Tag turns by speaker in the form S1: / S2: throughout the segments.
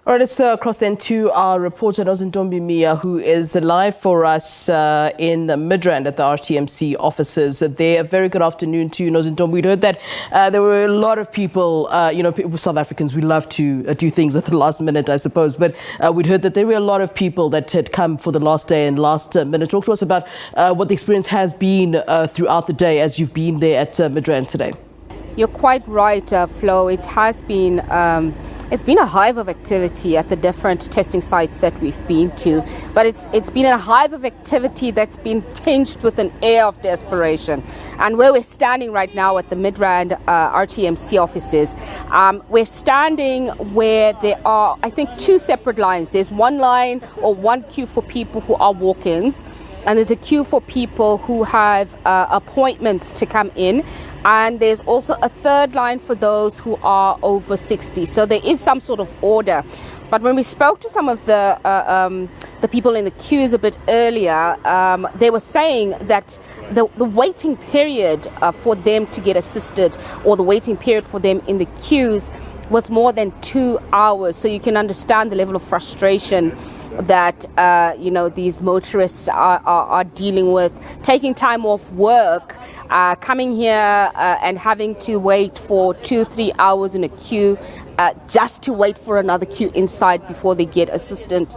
S1: All right, let's cross then to our reporter Nozintombi Miya, who is live for us in Midrand at the RTMC offices there. A very good afternoon to you, Nozintombi. We'd heard that there were a lot of people, South Africans, we love to do things at the last minute, I suppose, but we'd heard that there were a lot of people that had come for the last day and last minute. Talk to us about what the experience has been throughout the day as you've been there at Midrand today.
S2: You're quite right, Flo. It has been... It's been a hive of activity at the different testing sites that we've been to, but it's been a hive of activity that's been tinged with an air of desperation. And where we're standing right now at the Midrand RTMC offices, we're standing where there are, I think, two separate lines. There's one line or one queue for people who are walk-ins, and there's a queue for people who have appointments to come in. And there's also a third line for those who are over 60. So there is some sort of order. But when we spoke to some of the people in the queues a bit earlier, they were saying that the waiting period for them to get assisted, or the waiting period for them in the queues, was more than 2 hours. So you can understand the level of frustration that these motorists are dealing with, taking time off work, coming here and having to wait for 2-3 hours in a queue just to wait for another queue inside before they get assisted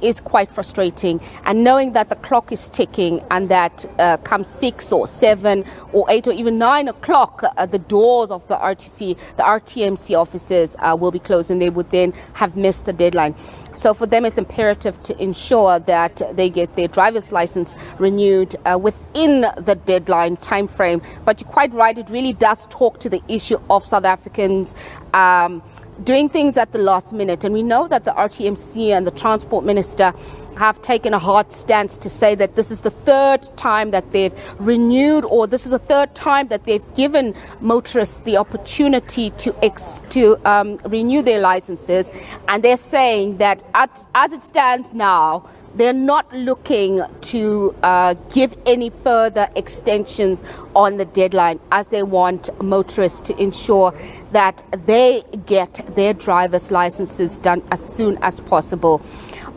S2: is quite frustrating. And knowing that the clock is ticking and that come 6 or 7 or 8 or even 9 o'clock, the doors of the RTMC offices will be closed, and they would then have missed the deadline. So for them, it's imperative to ensure that they get their driver's license renewed within the deadline time frame. But you're quite right, it really does talk to the issue of South Africans doing things at the last minute. And we know that the RTMC and the Transport Minister have taken a hard stance to say that this is the third time that they've renewed, or this is the third time that they've given motorists the opportunity to renew their licenses. And they're saying that as it stands now, they're not looking to give any further extensions on the deadline, as they want motorists to ensure that they get their driver's licenses done as soon as possible.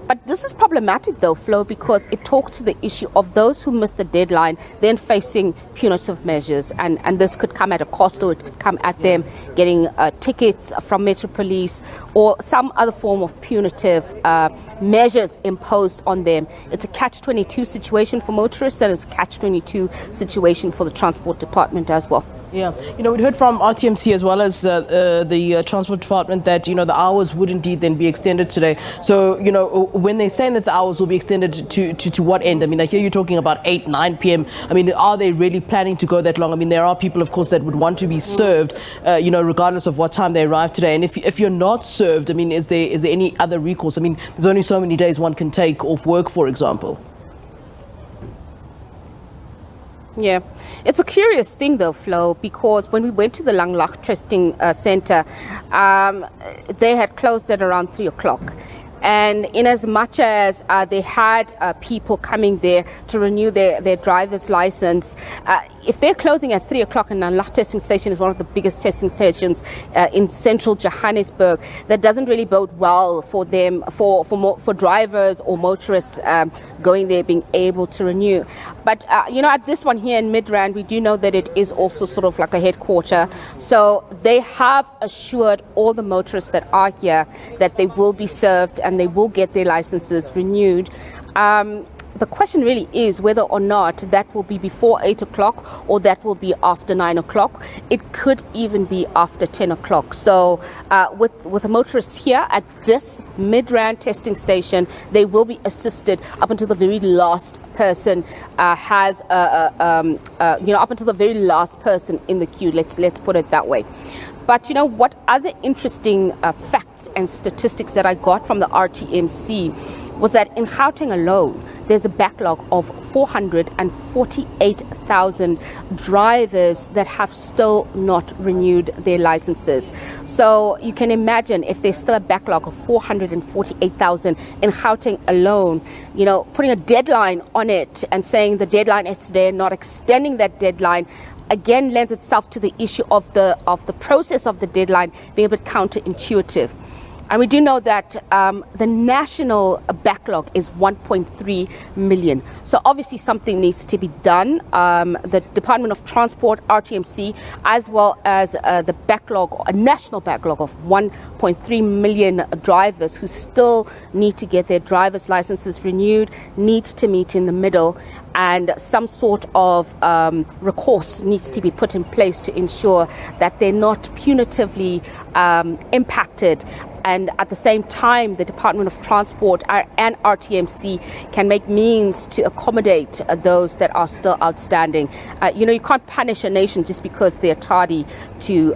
S2: But this is problematic, though, Flo, because it talks to the issue of those who miss the deadline then facing punitive measures. And this could come at a cost, or it could come at them getting tickets from Metro Police or some other form of punitive measures imposed on them. It's a catch-22 situation for motorists, and it's a catch-22 situation for the Transport Department as well.
S1: Yeah, we'd heard from RTMC as well as the Transport Department that, the hours would indeed then be extended today. So, when they're saying that the hours will be extended to what end? I mean, I hear you talking about 8, 9 p.m. I mean, are they really planning to go that long? I mean, there are people, of course, that would want to be served, regardless of what time they arrive today. And if you're not served, I mean, is there any other recourse? I mean, there's only so many days one can take off work, for example.
S2: Yeah, it's a curious thing, though, Flo, because when we went to the Langlach Testing Center, they had closed at around 3 o'clock. And in as much as they had people coming there to renew their driver's license, if they're closing at 3 o'clock, and Langlach Testing Station is one of the biggest testing stations in central Johannesburg, that doesn't really bode well for them, for drivers or motorists going there being able to renew. But, at this one here in Midrand, we do know that it is also sort of like a headquarter. So they have assured all the motorists that are here that they will be served and they will get their licenses renewed. The question really is whether or not that will be before 8 o'clock or that will be after 9 o'clock. It could even be after 10 o'clock. So with the motorists here at this Midrand testing station, they will be assisted up until the very last person up until the very last person in the queue. Let's put it that way. But what other interesting facts and statistics that I got from the RTMC was that in Gauteng alone, there's a backlog of 448,000 drivers that have still not renewed their licenses. So you can imagine, if there's still a backlog of 448,000 in Gauteng alone, putting a deadline on it and saying the deadline is today and not extending that deadline again lends itself to the issue of the process of the deadline being a bit counterintuitive. And we do know that the national backlog is 1.3 million. So obviously something needs to be done. The Department of Transport, RTMC, as well as the backlog, a national backlog of 1.3 million drivers who still need to get their driver's licenses renewed, need to meet in the middle, and some sort of recourse needs to be put in place to ensure that they're not punitively impacted. And at the same time, the Department of Transport and RTMC can make means to accommodate those that are still outstanding. You can't punish a nation just because they're tardy to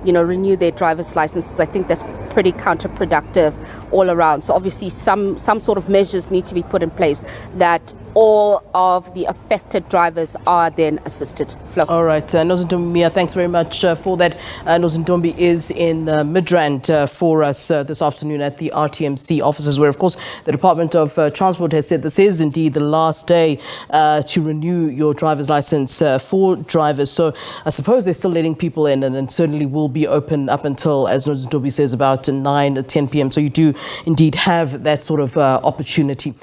S2: renew their driver's licenses. I think that's pretty counterproductive all around. So obviously some sort of measures need to be put in place that all of the affected drivers are then assisted. Flo.
S1: All right, Nozintombi Miya, thanks very much for that. Nozintombi is in Midrand for us this afternoon at the RTMC offices, where, of course, the Department of Transport has said this is indeed the last day to renew your driver's license for drivers. So I suppose they're still letting people in, and then certainly will be open up until, as Nozintombi says, about 9 or 10 p.m. So you do indeed have that sort of opportunity.